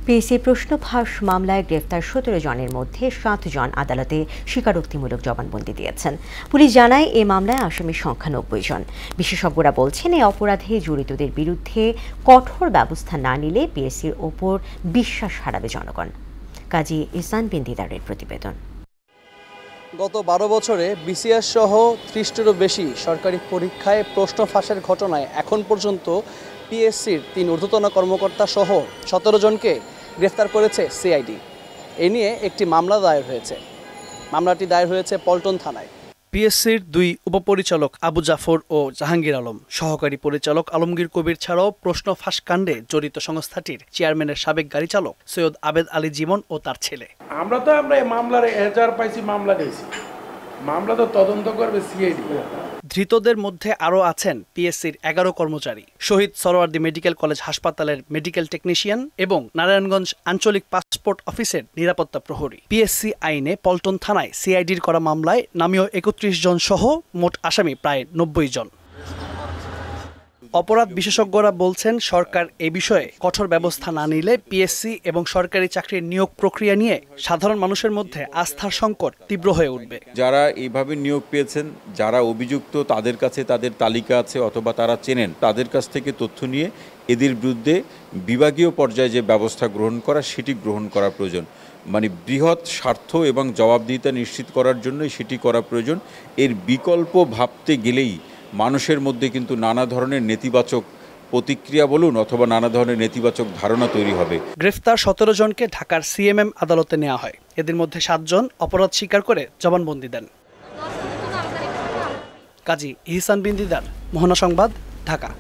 PSC প্রশ্ন ফাঁস মামলায় গ্রেফতার ১৭ জনের মধ্যে ৭ জন আদালতে স্বীকারোক্তিমূলক জবানবন্দি দিয়েছেন। পুলিশ জানায় এই মামলায় আসামির সংখ্যা ৯০ জন। বিশেষজ্ঞরা বলছেন এই অপরাধে জড়িতদের বিরুদ্ধে কঠোর ব্যবস্থা না নিলে পিএসসির ওপর বিশ্বাস হারাবে জনগণ। কাজী ইহসান বিন দিদারের প্রতিবেদন। গত ১২ বছরে বিসিএস সহ ৩০টিরও বেশি সরকারি পরীক্ষায় প্রশ্ন ফাঁসের ঘটনায় এখন পর্যন্ত পিএসসির ৩ ঊর্ধ্বতন কর্মকর্তা সহ ১৭ জনকে গ্রেফতার করেছে সিআইডি। এ নিয়ে একটি মামলা দায়ের হয়েছে। মামলাটি দায়ের হয়েছে পল্টন থানায়। পিএসসির ২ উপপরিচালক আবু জাফর ও জাহাঙ্গীর আলম, সহকারী পরিচালক আলমগীর কবির ছাড়াও প্রশ্ন ফাঁস কাণ্ডে জড়িত সংস্থাটির চেয়ারম্যানের সাবেক গাড়ি চালক সৈয়দ আবেদ আলী জীবন ও তার ছেলে। আমরা এই মামলার এজার পাইছি, মামলা দিয়েছি, মামলা তো তদন্ত করবে সিআইডি। ধৃতদের মধ্যে আরও আছেন পিএসসির ১১ কর্মচারী, শহীদ সরওয়ার্দী মেডিকেল কলেজ হাসপাতালের মেডিকেল টেকনিশিয়ান এবং নারায়ণগঞ্জ আঞ্চলিক পাসপোর্ট অফিসের নিরাপত্তা প্রহরী। পিএসসি আইনে পল্টন থানায় সিআইডির করা মামলায় নামীয় ৩১ জন সহ মোট আসামি প্রায় ৯০ জন। অপরাধ বিশেষজ্ঞরা বলছেন, সরকার এ বিষয়ে কঠোর ব্যবস্থা না নিলে পিএসসি এবং সরকারি চাকরির নিয়োগ প্রক্রিয়া নিয়ে সাধারণ মানুষের মধ্যে আস্থার সংকট তীব্র হয়ে উঠবে। যারা এইভাবে নিয়োগ পেয়েছেন, যারা অভিযুক্ত, তাদের কাছে তাদের তালিকা আছে অথবা তারা চেনেন, তাদের কাছ থেকে তথ্য নিয়ে এদের বিরুদ্ধে বিভাগীয় পর্যায়ে যে ব্যবস্থা গ্রহণ করা, সেটি গ্রহণ করা প্রয়োজন। মানে বৃহৎ স্বার্থ এবং জবাবদিহিতা নিশ্চিত করার জন্য সেটি করা প্রয়োজন। এর বিকল্প ভাবতে গেলেই মানুষের মধ্যে কিন্তু নানা ধরনের নেতিবাচক প্রতিক্রিয়া বলুন অথবা নানা ধরনের নেতিবাচক ধারণা তৈরি হবে। গ্রেফতার ১৭ জনকে ঢাকার সিএমএম আদালতে নেওয়া হয়। এদের মধ্যে ৭ জন অপরাধ স্বীকার করে জবানবন্দি দেন। কাজী ইহসান বিন দিদার, মোহনা সংবাদ, ঢাকা।